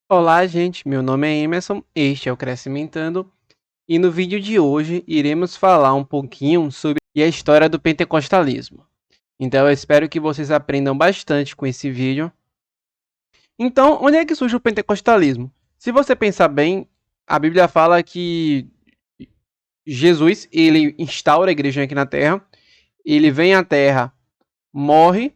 Olá, gente. Meu nome é Emerson, este é o Crescimentando, e no vídeo de hoje iremos falar um pouquinho sobre a história do pentecostalismo. Então, eu espero que vocês aprendam bastante com esse vídeo. Então, onde é que surge o pentecostalismo? Se você pensar bem, a Bíblia fala que Jesus, ele instaura a igreja aqui na Terra, ele vem à Terra, morre,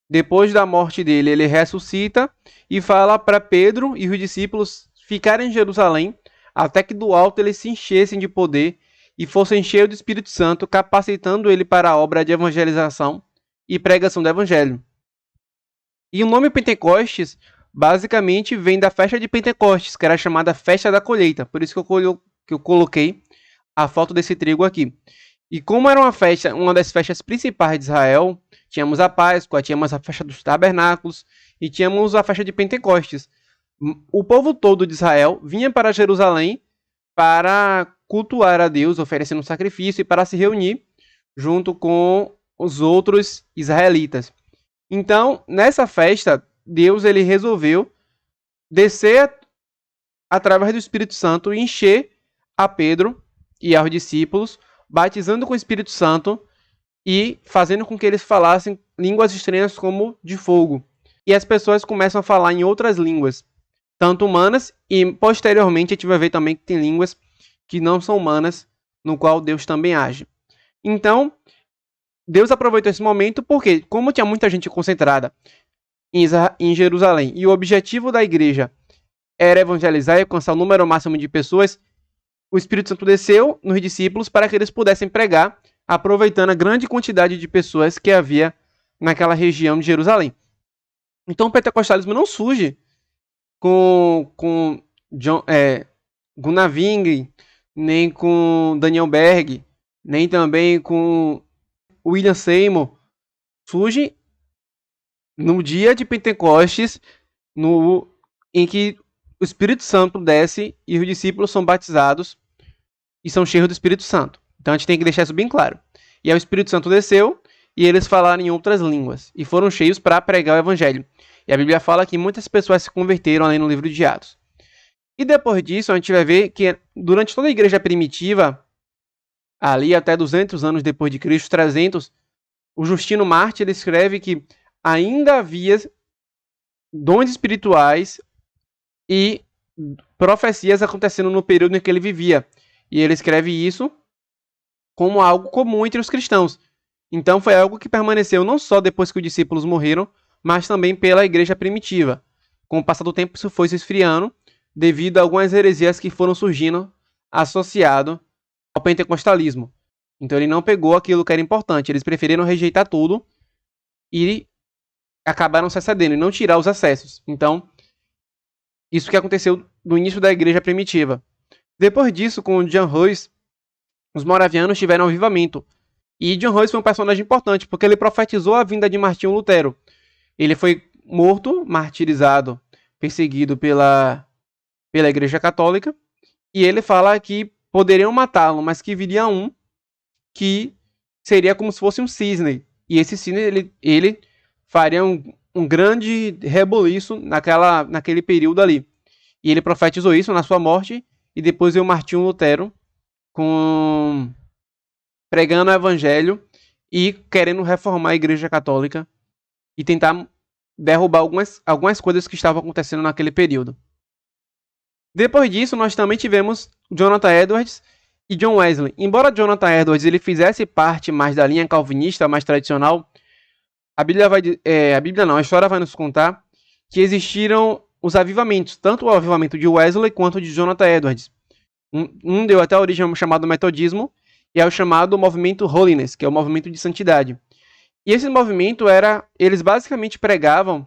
depois da morte dele, ele ressuscita e fala para Pedro e os discípulos ficarem em Jerusalém até que do alto eles se enchessem de poder e fossem cheios do Espírito Santo, capacitando ele para a obra de evangelização e pregação do evangelho. E o nome Pentecostes basicamente vem da festa de Pentecostes, que era chamada Festa da Colheita. Por isso que eu coloquei a foto desse trigo aqui. E como era uma das festas principais de Israel, tínhamos a Páscoa, tínhamos a festa dos tabernáculos e tínhamos a festa de Pentecostes. O povo todo de Israel vinha para Jerusalém para cultuar a Deus, oferecendo um sacrifício e para se reunir junto com os outros israelitas. Então, nessa festa, Deus ele resolveu descer através do Espírito Santo e encher a Pedro e aos discípulos, batizando com o Espírito Santo e fazendo com que eles falassem línguas estranhas como de fogo. E as pessoas começam a falar em outras línguas, tanto humanas e posteriormente a gente vai ver também que tem línguas que não são humanas, no qual Deus também age. Então, Deus aproveitou esse momento porque, como tinha muita gente concentrada em Jerusalém e o objetivo da igreja era evangelizar e alcançar o número máximo de pessoas, o Espírito Santo desceu nos discípulos para que eles pudessem pregar, aproveitando a grande quantidade de pessoas que havia naquela região de Jerusalém. Então o pentecostalismo não surge com Gunnar Wingren, nem com Daniel Berg, nem também com William Seymour. Surge no dia de Pentecostes, em que o Espírito Santo desce e os discípulos são batizados e são cheios do Espírito Santo. Então a gente tem que deixar isso bem claro. E aí o Espírito Santo desceu e eles falaram em outras línguas e foram cheios para pregar o evangelho. E a Bíblia fala que muitas pessoas se converteram ali no livro de Atos. E depois disso a gente vai ver que durante toda a igreja primitiva, ali até 200 anos depois de Cristo, 300, o Justino Mártir escreve que ainda havia dons espirituais e profecias acontecendo no período em que ele vivia. E ele escreve isso como algo comum entre os cristãos. Então foi algo que permaneceu não só depois que os discípulos morreram, mas também pela igreja primitiva. Com o passar do tempo isso foi se esfriando devido a algumas heresias que foram surgindo associado ao pentecostalismo. Então ele não pegou aquilo que era importante, eles preferiram rejeitar tudo e acabaram se acedendo e não tirar os acessos. Então, isso que aconteceu no início da igreja primitiva. Depois disso, com Jan Hus, os moravianos tiveram um avivamento. E John Hus foi um personagem importante, porque ele profetizou a vinda de Martinho Lutero. Ele foi morto, martirizado, perseguido pela Igreja Católica. E ele fala que poderiam matá-lo, mas que viria um que seria como se fosse um cisne. E esse cisne, ele faria um grande rebuliço naquele período ali. E ele profetizou isso na sua morte. E depois veio Martinho Lutero pregando o evangelho e querendo reformar a igreja católica e tentar derrubar algumas coisas que estavam acontecendo naquele período. Depois disso, nós também tivemos Jonathan Edwards e John Wesley. Embora Jonathan Edwards ele fizesse parte mais da linha calvinista, mais tradicional, a história vai nos contar que existiram os avivamentos, tanto o avivamento de Wesley quanto de Jonathan Edwards. Um deu até a origem ao chamado metodismo e ao chamado movimento Holiness, que é o movimento de santidade. E esse movimento eles basicamente pregavam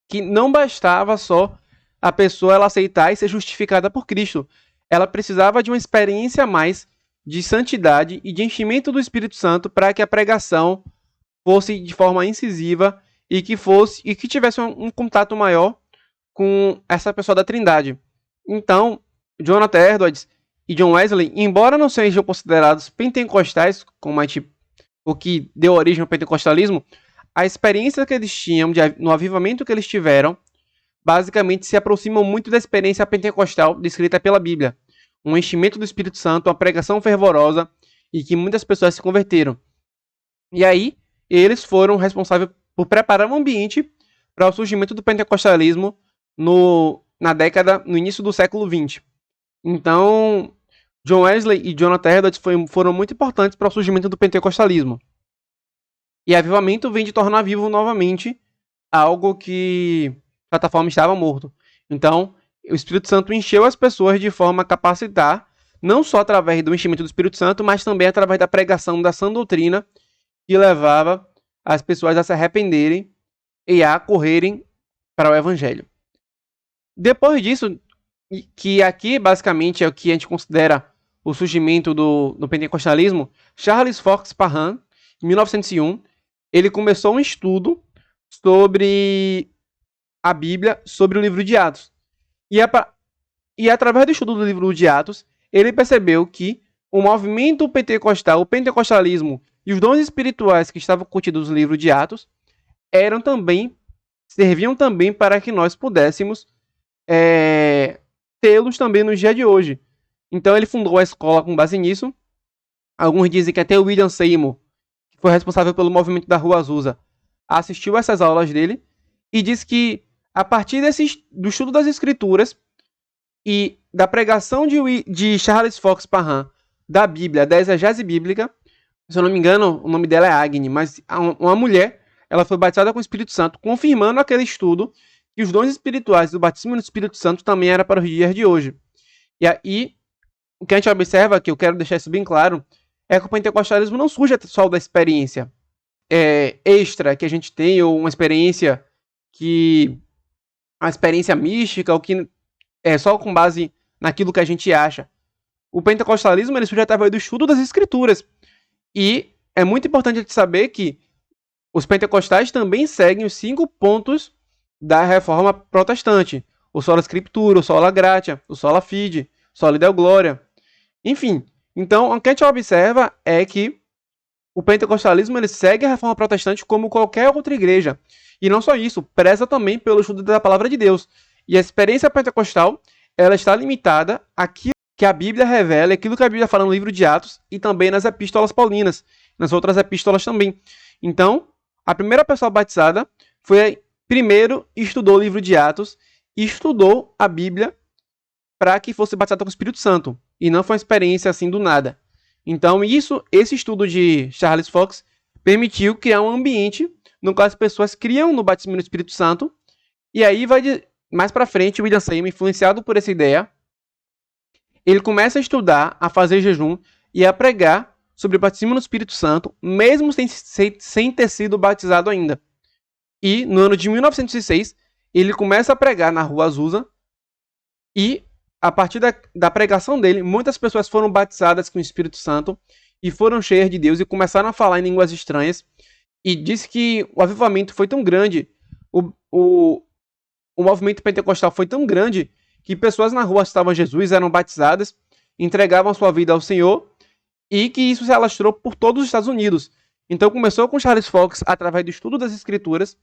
que não bastava só a pessoa ela aceitar e ser justificada por Cristo. Ela precisava de uma experiência a mais de santidade e de enchimento do Espírito Santo para que a pregação fosse de forma incisiva e que tivesse um contato maior com essa pessoa da Trindade. Então, Jonathan Edwards e John Wesley, embora não sejam considerados pentecostais, o que deu origem ao pentecostalismo, a experiência que eles tinham, no avivamento que eles tiveram, basicamente se aproximam muito da experiência pentecostal descrita pela Bíblia. Um enchimento do Espírito Santo, uma pregação fervorosa e que muitas pessoas se converteram. E aí, eles foram responsáveis por preparar um ambiente para o surgimento do pentecostalismo no início do século XX. Então, John Wesley e Jonathan Edwards foram muito importantes para o surgimento do pentecostalismo. E avivamento vem de tornar vivo novamente algo que, de certa forma, estava morto. Então, o Espírito Santo encheu as pessoas de forma a capacitar, não só através do enchimento do Espírito Santo, mas também através da pregação da sã doutrina, que levava as pessoas a se arrependerem e a correrem para o Evangelho. Depois disso, que aqui basicamente é o que a gente considera o surgimento do pentecostalismo, Charles Fox Parham, em 1901, ele começou um estudo sobre a Bíblia, sobre o livro de Atos. E através do estudo do livro de Atos, ele percebeu que o movimento pentecostal, o pentecostalismo e os dons espirituais que estavam contidos no livro de Atos serviam também para que nós pudéssemos tê-los também no dia de hoje. Então ele fundou a escola com base nisso. Alguns dizem que até o William Seymour, que foi responsável pelo movimento da Rua Azusa, assistiu a essas aulas dele e diz que a partir do estudo das escrituras e da pregação de Charles Fox Parham da Bíblia, da exegese bíblica, se eu não me engano, o nome dela é Agni, mas uma mulher, ela foi batizada com o Espírito Santo, confirmando aquele estudo que os dons espirituais do batismo no Espírito Santo também era para os dias de hoje. E aí, o que a gente observa, que eu quero deixar isso bem claro, é que o pentecostalismo não surge só da experiência extra que a gente tem, ou uma experiência mística, ou que é só com base naquilo que a gente acha. O pentecostalismo ele surge através do estudo das escrituras. E é muito importante a gente saber que os pentecostais também seguem os 5 pontos da reforma protestante. O sola scriptura, o sola gratia, o sola fide, o soli deo gloria. Enfim, então o que a gente observa é que o pentecostalismo ele segue a reforma protestante como qualquer outra igreja. E não só isso, preza também pelo estudo da palavra de Deus. E a experiência pentecostal ela está limitada àquilo que a Bíblia revela, aquilo que a Bíblia fala no livro de Atos e também nas epístolas paulinas, nas outras epístolas também. Então, a primeira pessoa batizada primeiro estudou o livro de Atos e estudou a Bíblia para que fosse batizada com o Espírito Santo. E não foi uma experiência assim do nada. Então, esse estudo de Charles Fox permitiu criar um ambiente no qual as pessoas criam no batismo no Espírito Santo. E aí, mais para frente, o William Seymour, influenciado por essa ideia, ele começa a estudar, a fazer jejum e a pregar sobre o batismo no Espírito Santo, mesmo sem ter sido batizado ainda. E no ano de 1906, ele começa a pregar na Rua Azusa e, a partir da pregação dele, muitas pessoas foram batizadas com o Espírito Santo e foram cheias de Deus e começaram a falar em línguas estranhas. E disse que o avivamento foi tão grande, o movimento pentecostal foi tão grande, que pessoas na rua estavam Jesus, eram batizadas, entregavam sua vida ao Senhor, e que isso se alastrou por todos os Estados Unidos. Então começou com Charles Fox, através do estudo das Escrituras.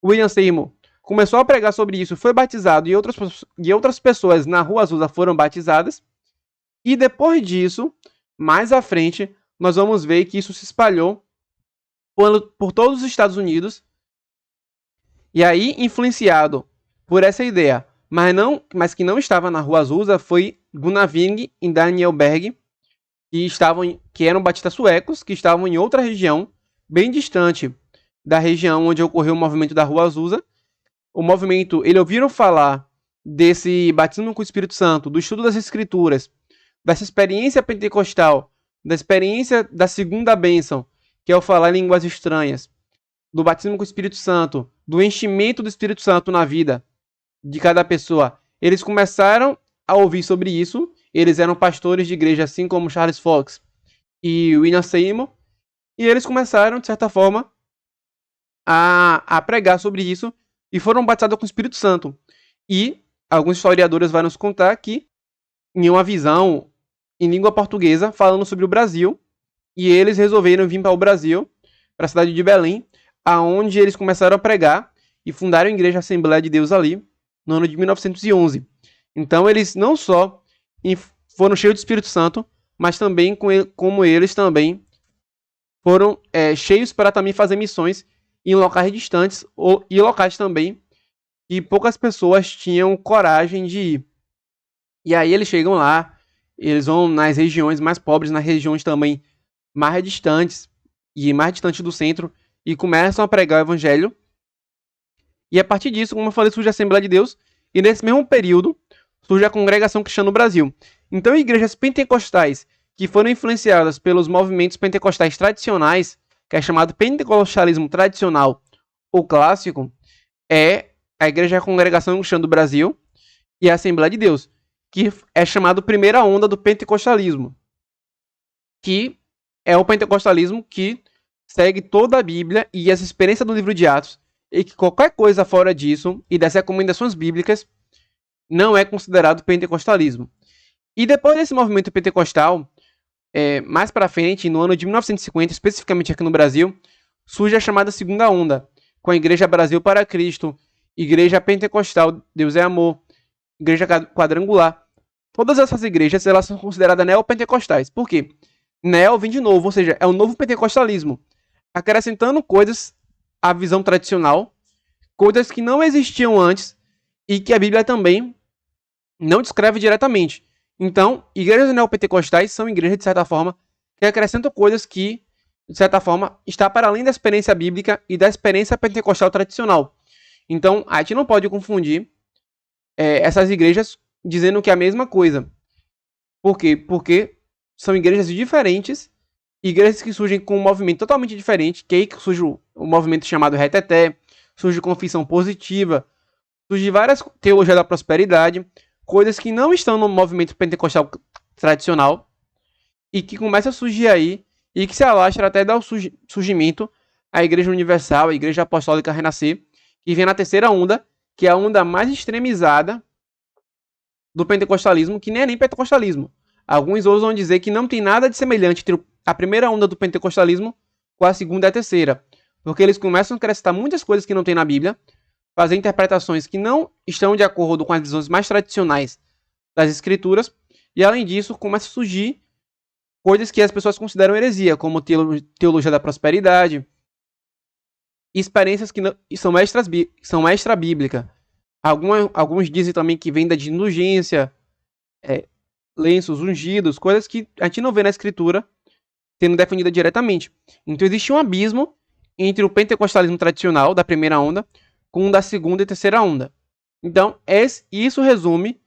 William Seymour começou a pregar sobre isso, foi batizado, e outras pessoas na Rua Azusa foram batizadas. E depois disso, mais à frente, nós vamos ver que isso se espalhou por todos os Estados E aí, influenciado por essa ideia, mas que não estava na Rua Azusa, foi Gunaving e Daniel Berg, que eram batistas suecos, que estavam em outra região, bem distante da região onde ocorreu o movimento da Rua Azusa. O movimento, eles ouviram falar desse batismo com o Espírito Santo, do estudo das Escrituras, dessa experiência pentecostal, da experiência da segunda bênção, que é o falar em línguas estranhas, do batismo com o Espírito Santo, do enchimento do Espírito Santo na vida de cada pessoa. Eles começaram a ouvir sobre isso. Eles eram pastores de igreja, assim como Charles Fox e William Seymour, e eles começaram, de certa forma, a pregar sobre isso e foram batizados com o Espírito Santo. E alguns historiadores vão nos contar que, em uma visão em língua portuguesa, falando sobre o Brasil, e eles resolveram vir para o Brasil, para a cidade de Belém, aonde eles começaram a pregar e fundaram a Igreja Assembleia de Deus ali, no ano de 1911. Então eles não só foram cheios do Espírito Santo, mas também como eles também foram cheios para também fazer missões em locais distantes e locais também que poucas pessoas tinham coragem de ir. E aí eles chegam lá, eles vão nas regiões mais pobres, nas regiões também mais distantes e mais distantes do centro, e começam a pregar o evangelho. E a partir disso, como eu falei, surge a Assembleia de Deus, e nesse mesmo período surge a Congregação Cristã no Brasil. Então, igrejas pentecostais que foram influenciadas pelos movimentos pentecostais tradicionais, que é chamado pentecostalismo tradicional ou clássico, é a Igreja Congregação Cristã do Brasil e a Assembleia de Deus, que é chamado primeira onda do pentecostalismo, que é o pentecostalismo que segue toda a Bíblia e as experiências do livro de Atos, e que qualquer coisa fora disso e das recomendações bíblicas não é considerado pentecostalismo. E depois desse movimento pentecostal, mais para frente, no ano de 1950, especificamente aqui no Brasil, surge a chamada segunda onda, com a Igreja Brasil para Cristo, Igreja Pentecostal, Deus é Amor, Igreja Quadrangular. Todas essas igrejas elas são consideradas neopentecostais. Por quê? Neo vem de novo, ou seja, é um novo pentecostalismo, acrescentando coisas à visão tradicional, coisas que não existiam antes e que a Bíblia também não descreve diretamente. Então, igrejas neopentecostais são igrejas, de certa forma, que acrescentam coisas que, de certa forma, está para além da experiência bíblica e da experiência pentecostal tradicional. Então, a gente não pode confundir essas igrejas dizendo que é a mesma coisa. Por quê? Porque são igrejas diferentes, igrejas que surgem com um movimento totalmente diferente, que aí surge o movimento chamado Reteté, surge confissão positiva, surge várias teologias da prosperidade, coisas que não estão no movimento pentecostal tradicional e que começa a surgir aí e que se alastra até dar o surgimento à Igreja Universal, a Igreja Apostólica Renascer, que vem na terceira onda, que é a onda mais extremizada do pentecostalismo, que nem é nem pentecostalismo. Alguns ousam dizer que não tem nada de semelhante entre a primeira onda do pentecostalismo com a segunda e a terceira, porque eles começam a acrescentar muitas coisas que não tem na Bíblia, fazer interpretações que não estão de acordo com as visões mais tradicionais das escrituras, e além disso começa a surgir coisas que as pessoas consideram heresia, como teologia da prosperidade, experiências que não, são extra-bíblica. Alguns dizem também que vem da indulgência, lenços ungidos, coisas que a gente não vê na escritura sendo definida diretamente. Então existe um abismo entre o pentecostalismo tradicional da primeira onda com o da segunda e terceira onda. Então isso resume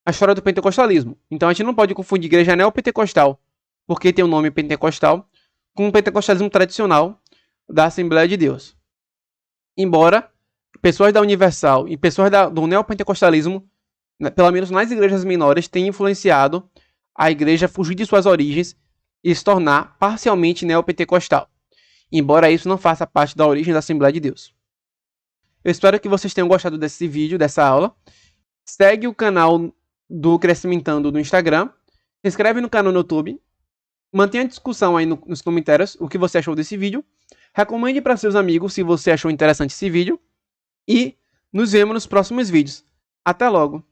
a história do pentecostalismo. Então a gente não pode confundir igreja neopentecostal, porque tem o nome pentecostal, com o pentecostalismo tradicional da Assembleia de Deus. Embora pessoas da Universal e pessoas do neopentecostalismo, pelo menos nas igrejas menores, tenham influenciado a igreja a fugir de suas origens e se tornar parcialmente neopentecostal. Embora isso não faça parte da origem da Assembleia de Deus. Eu espero que vocês tenham gostado desse vídeo, dessa aula. Segue o canal do Crescimentando no Instagram. Se inscreve no canal no YouTube. Mantenha a discussão aí nos comentários o que você achou desse vídeo. Recomende para seus amigos se você achou interessante esse vídeo. E nos vemos nos próximos vídeos. Até logo!